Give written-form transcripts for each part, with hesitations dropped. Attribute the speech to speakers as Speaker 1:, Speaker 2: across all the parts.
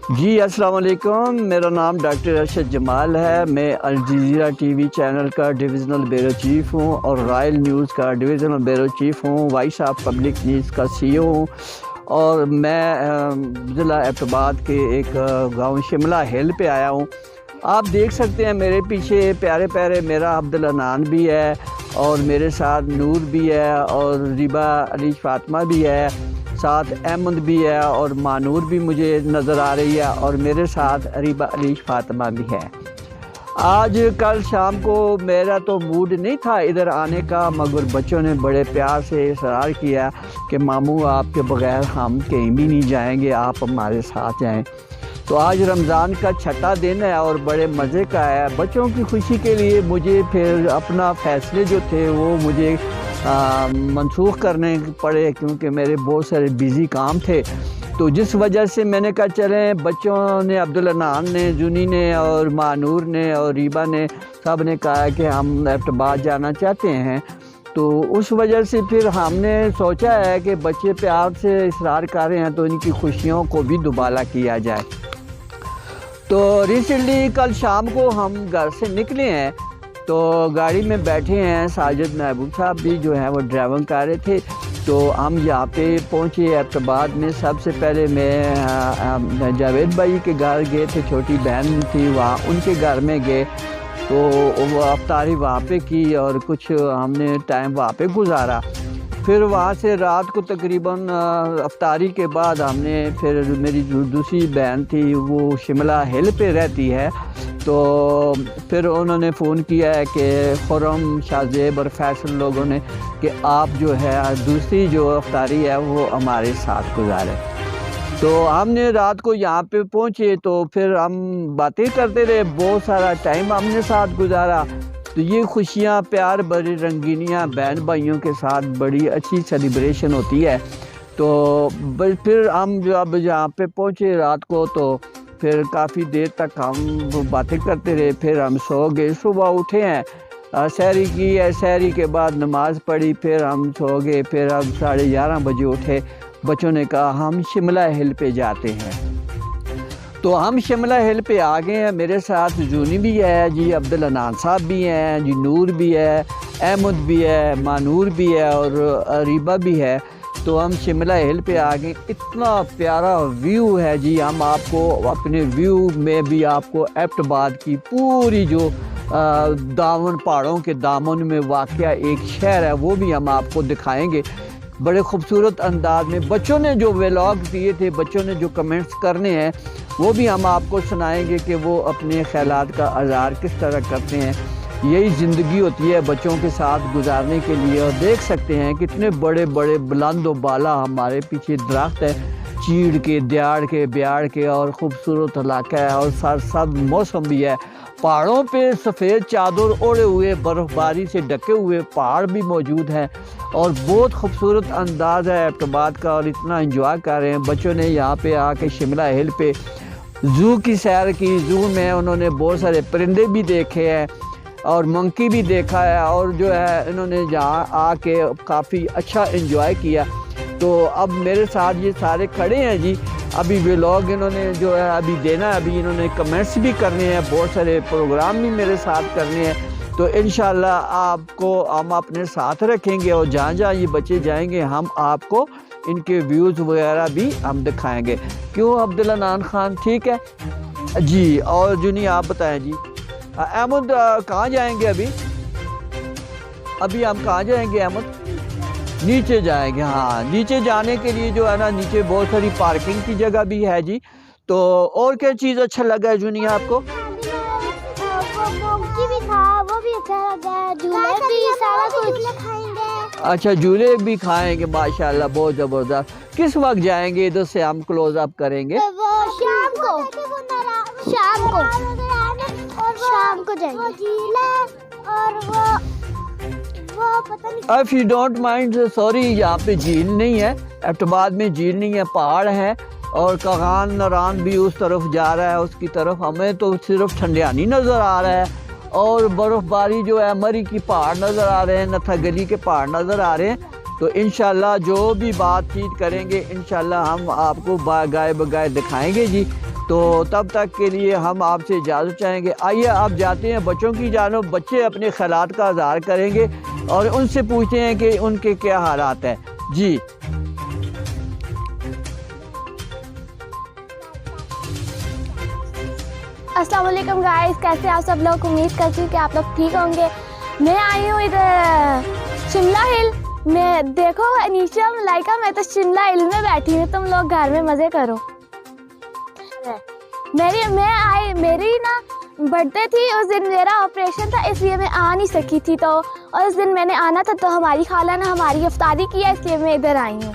Speaker 1: जी अस्सलाम वालेकुम। मेरा नाम डॉक्टर अरशद जमाल है। मैं अल जज़ीरा टीवी चैनल का डिविज़नल ब्यूरो चीफ़ हूँ और रॉयल न्यूज़ का डिविज़नल ब्यूरो चीफ़ हूँ। वॉइस ऑफ पब्लिक न्यूज़ का सीईओ हूँ और मैं ज़िला एबटाबाद के एक गांव शिमला हिल पे आया हूँ। आप देख सकते हैं मेरे पीछे प्यारे प्यारे मेरा अब्दुल अनान भी है और मेरे साथ नूर भी है और रिबा अली फातिमा भी है, साथ अहमद भी है और मानूर भी मुझे नज़र आ रही है और मेरे साथ रिबा अली फातिमा भी है। आज कल शाम को मेरा तो मूड नहीं था इधर आने का, मगर बच्चों ने बड़े प्यार से इसरार किया कि मामू आपके बग़ैर हम कहीं भी नहीं जाएंगे, आप हमारे साथ जाएं। तो आज रमज़ान का छठा दिन है और बड़े मज़े का है। बच्चों की खुशी के लिए मुझे फिर अपना फ़ैसले जो थे वो मुझे मनसूख करने पड़े, क्योंकि मेरे बहुत सारे बिज़ी काम थे। तो जिस वजह से मैंने कहा चलें, बच्चों ने अब्दुल अनान ने, जुनी ने और मानूर ने और रीबा ने सब ने कहा कि हम एबटाबाद जाना चाहते हैं। तो उस वजह से फिर हमने सोचा है कि बच्चे प्यार से इसरार कर रहे हैं तो इनकी खुशियों को भी दुबाला किया जाए। तो रिसेंटली कल शाम को हम घर से निकले हैं, तो गाड़ी में बैठे हैं, साजिद महबूब साहब भी जो हैं वो ड्राइविंग कर रहे थे। तो हम यहाँ पे पहुँचे एबटाबाद में। सबसे पहले मैं जावेद भाई के घर गए थे, छोटी बहन थी वहाँ, उनके घर में गए तो वो अफ्तारी वहाँ पे की और कुछ हमने टाइम वहाँ पे गुजारा। फिर वहाँ से रात को तकरीबन अफ्तारी के बाद हमने फिर, मेरी जो दूसरी बहन थी वो शिमला हिल पे रहती है, तो फिर उन्होंने फ़ोन किया है कि खुरम, शाहजेब और फैसल लोगों ने कि आप जो है दूसरी जो अफ्तारी है वो हमारे साथ गुजारें। तो हमने रात को यहाँ पे पहुँचे तो फिर हम बातें करते रहे, बहुत सारा टाइम हमने साथ गुजारा। तो ये खुशियाँ, प्यार भरी रंगीनियाँ बहन भाइयों के साथ बड़ी अच्छी सेलिब्रेशन होती है। तो फिर हम जब यहाँ पे पहुँचे रात को तो फिर काफ़ी देर तक हम बातें करते रहे। फिर हम सो गए, सुबह उठे हैं, सहरी की है, सहरी के बाद नमाज़ पढ़ी, फिर हम सो गए। फिर हम 11:30 बजे उठे। बच्चों ने कहा हम शिमला हिल पे जाते हैं, तो हम शिमला हिल पे आ गए हैं। मेरे साथ जूनी भी है जी, अब्दुल अनान साहब भी हैं जी, नूर भी है, अहमद भी है, मानूर भी है और रीबा भी है। तो हम शिमला हिल पे आ गए। इतना प्यारा व्यू है जी, हम आपको अपने व्यू में भी आपको एबटाबाद की पूरी जो दामन, पहाड़ों के दामन में वाक़या एक शहर है वो भी हम आपको दिखाएंगे बड़े खूबसूरत अंदाज में। बच्चों ने जो व्लॉग दिए थे, बच्चों ने जो कमेंट्स करने हैं वो भी हम आपको सुनाएंगे कि वो अपने ख्यालात का इज़हार किस तरह करते हैं। यही ज़िंदगी होती है बच्चों के साथ गुजारने के लिए। और देख सकते हैं कितने बड़े बड़े बुलंद व बाला हमारे पीछे दरख्त है, चीड़ के, दियाड़ के, ब्याड़ के, और ख़ूबसूरत इलाका है और साथ साथ मौसम भी है। पहाड़ों पे सफ़ेद चादर ओढ़े हुए, बर्फ़बारी से ढके हुए पहाड़ भी मौजूद हैं और बहुत खूबसूरत अंदाज़ है एबटाबाद का और इतना इंजॉय कर रहे हैं। बच्चों ने यहाँ पे आके शिमला हिल पे ज़ू की सैर की। ज़ू में उन्होंने बहुत सारे परिंदे भी देखे हैं और मंकी भी देखा है और जो है इन्होंने जहाँ आके काफ़ी अच्छा एंजॉय किया। तो अब मेरे साथ ये सारे खड़े हैं जी, अभी व्लॉग इन्होंने जो है अभी देना है, अभी इन्होंने कमेंट्स भी करने हैं, बहुत सारे प्रोग्राम भी मेरे साथ करने हैं। तो इंशाल्लाह आपको हम अपने साथ रखेंगे और जहाँ जहाँ ये बच्चे जाएंगे हम आपको इनके व्यूज़ वगैरह भी हम दिखाएंगे। क्यों अब्दुल अनान खान, ठीक है जी? और जुनी आप बताएं जी। अहमद कहाँ जाएंगे अभी? अभी हम कहाँ जाएंगे अहमद? नीचे जाएंगे। हाँ, नीचे जाने के लिए जो है ना, नीचे बहुत सारी पार्किंग की जगह भी है जी। तो और क्या चीज़ अच्छा लगा है जुनी आपको?
Speaker 2: भी था, वो भी अच्छा लगा। झूले भी, सारा कुछ खाएंगे।
Speaker 1: अच्छा, झूले भी खाएंगे, माशाल्लाह, बहुत ज़बरदस्त। किस वक्त जाएंगे? इधर से हम क्लोज अप करेंगे।
Speaker 2: वो शाम को, शाम को जाएंगे। और वो पता नहीं।
Speaker 1: If you don't mind, sorry, यहाँ पे झील नहीं है, एबटाबाद में झील नहीं है, पहाड़ है और कागान नरान भी उस तरफ जा रहा है, उसकी तरफ। हमें तो सिर्फ ठंडियानी नज़र आ रहा है और बर्फ़बारी जो है, मरी की पहाड़ नज़र आ रहे हैं, नथागली के पहाड़ नज़र आ रहे हैं। तो इंशाल्लाह जो भी बातचीत करेंगे इंशाल्लाह हम आपको बागाए बगाए दिखाएंगे जी। तो तब तक के लिए हम आपसे इजाज़त चाहेंगे। आइए आप जाते हैं बच्चों की जानो। बच्चे अपने ख़यालात का इज़हार करेंगे और उनसे पूछते हैं कि उनके क्या हालात हैं। जी
Speaker 2: अस्सलाम वालेकुम गाइस, कैसे आप सब लोग? उम्मीद करती हूँ कि आप लोग ठीक होंगे। मैं आई हूँ इधर शिमला हिल में। देखो अनीशा मलाइका, मैं तो शिमला हिल में बैठी हूँ, तुम लोग घर में मज़े करो। मेरी ना बर्थडे थी, उस दिन मेरा ऑपरेशन था इसलिए मैं आ नहीं सकी थी। तो और उस दिन मैंने आना था तो हमारी खाला ने हमारी इफ्तारी किया, इसलिए मैं इधर आई हूँ।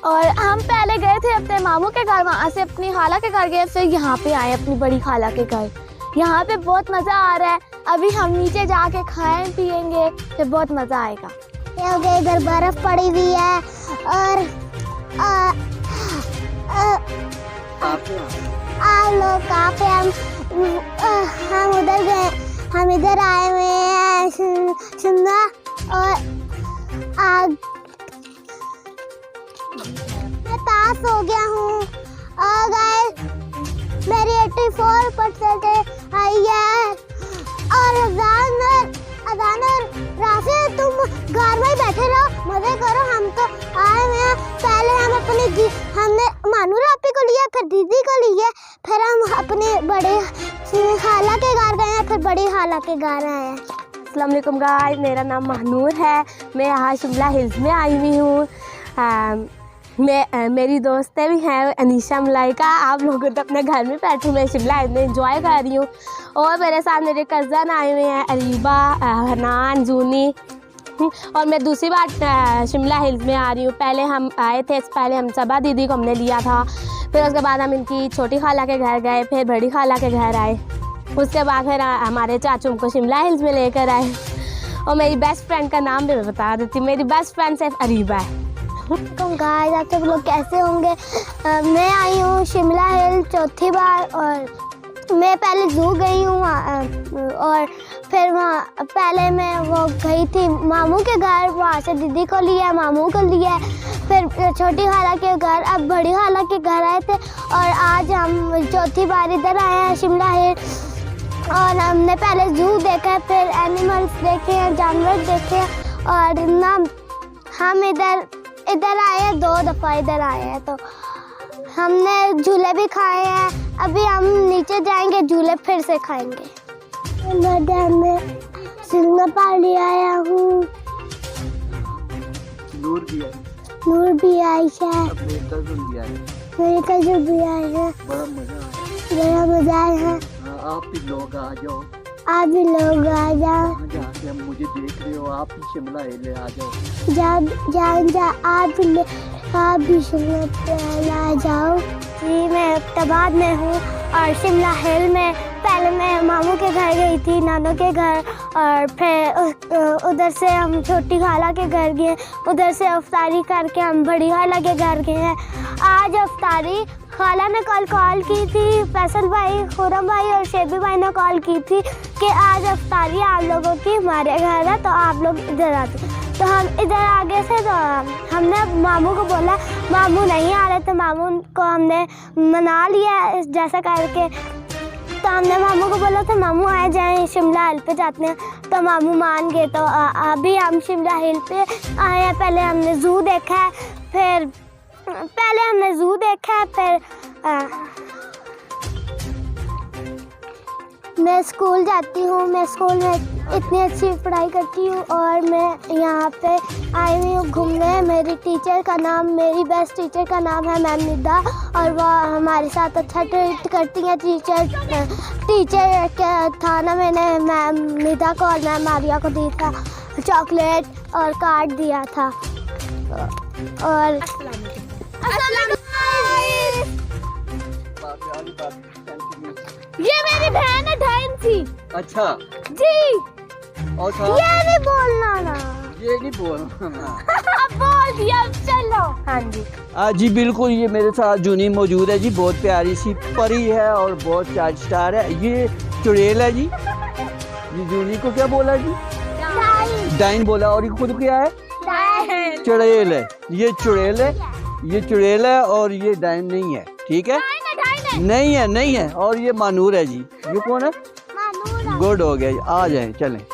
Speaker 2: और हम पहले गए थे अपने मामू के घर, वहाँ से अपनी खाला के घर गए, फिर यहाँ पे आए अपनी बड़ी खाला के घर। यहाँ पे बहुत मज़ा आ रहा है। अभी हम नीचे जाके खाएं पियेंगे, फिर बहुत मज़ा आएगा। ये इधर बर्फ़ पड़ी हुई है और आप लोग कहाँ पे? हम उधर गए, हम इधर आए हुए हैं शिमला। और मैं पास हो गया हूँ। और गाइस मेरी 84% आई है। और अजान राफे, तुम घर में बैठे रहो, मजे करो। हम तो आए हुए हैं। पहले हमने मानू राफी को लिया, फिर दीदी को लिया, फिर हम अपने बड़े खाला के घर गए हैं, फिर बड़ी खाला के घर आए हैं। अस्सलाम वालेकुम गाइस, मेरा नाम महनूर है। मैं यहाँ शिमला हिल्स में आई हुई हूँ। मेरी दोस्तें भी हैं, अनीशा मलाइका। आप लोग तो अपने घर में बैठे, मैं शिमला हिल्स में एंजॉय कर रही हूँ। और मेरे साथ मेरे कज़न आए हुए हैं, अरीबा, हनान, जूनी। और मैं दूसरी बार शिमला हिल्स में आ रही हूँ। पहले हम आए थे, पहले हम सबा दीदी को हमने लिया था, फिर उसके बाद हम इनकी छोटी खाला के घर गए, फिर बड़ी खाला के घर आए, उसके बाद फिर हमारे चाचू को शिमला हिल्स में लेकर आए। और मेरी बेस्ट फ्रेंड का नाम भी मैं बता देती हूँ, मेरी बेस्ट फ्रेंड सिर्फ अरीबा है। गाइस आप सब लोग कैसे होंगे? मैं आई हूँ शिमला हिल चौथी बार। और मैं पहले जू गई हूँ और फिर वहाँ पहले मैं वो गई थी मामू के घर, वहाँ से दीदी को लिया, मामू को लिया, फिर छोटी खाला के घर, अब बड़ी खाला के घर आए थे। और आज हम चौथी बार इधर आए हैं शिमला हिल। और हमने पहले जू देखा है, फिर एनिमल्स देखे हैं, जानवर देखे हैं। और ना हम इधर आए हैं, 2 दफ़ा इधर आए हैं, तो हमने झूले भी खाए हैं। अभी हम नीचे जाएंगे, झूले फिर से खाएंगे। मैं सिंगा पाली आया हूँ। नूर भी आई है, मेरे कज़न भी आए हैं। बड़ा मजा आया है।
Speaker 1: आप भी लोग आ जाओ,
Speaker 2: आप भी लोग आ जाओ।
Speaker 1: जहाँ हम मुझे देख रहे हो, आप भी शिमला हिल आ जाओ। आप भी शिमला आ जाओ। जी मैं अब्ताबाद में हूँ और शिमला हिल में पहले मैं मामू के घर गई थी, नानों के घर, और फिर उधर से हम छोटी खाला के घर गए, उधर से अफ्तारी करके हम बड़ी खाला के घर गए हैं। आज अफ्तारी खाला ने कल कॉल की थी, फैसल भाई, खुरम भाई और शेबी भाई ने कॉल की थी कि आज अफ्तारी आप लोगों की हमारे घर है, तो आप लोग इधर आते। तो हम इधर आगे से तो हमने मामू को बोला, मामू नहीं आ रहे थे, मामू को हमने मना लिया जैसा करके। तो हमने मामू को बोला था मामू आए जाएं, शिमला हिल पे जाते हैं, तो मामू मान गए। तो अभी हम शिमला हिल पे आए हैं। पहले हमने ज़ू देखा है, फिर मैं स्कूल जाती हूँ। मैं स्कूल में इतनी अच्छी पढ़ाई करती हूँ और मैं यहाँ पे आई हुई हूँ घूमने। मेरी टीचर का नाम, मेरी बेस्ट टीचर का नाम है मैम निदा, और वह हमारे साथ अच्छा ट्रीट करती हैं। टीचर क्या था ना, मैंने मैम निदा को और मैम मारिया को दी था चॉकलेट और कार्ड दिया था। और ये मेरी बहन है ढांसी। अच्छा
Speaker 2: जी,
Speaker 1: और
Speaker 2: ये नहीं बोलना ना,
Speaker 1: ये नहीं बोलना।
Speaker 2: अब बोल दिया, चलो। हाँ जी,
Speaker 1: जी बिल्कुल, ये मेरे साथ जूनी मौजूद है जी, बहुत प्यारी सी परी है और बहुत चार्ज स्टार है। ये चुड़ैल है जी। ये जूनी को क्या बोला जी? डाइन बोला। और ये खुद क्या है? चुड़ैल है। ये चुड़ैल है, ये चुड़ैल है और ये डाइन नहीं है, ठीक है? नहीं है, नहीं है। और ये मानूर है जी। ये कौन है?
Speaker 2: मानूर
Speaker 1: गुड हो गया जी। आ जाए, चलें।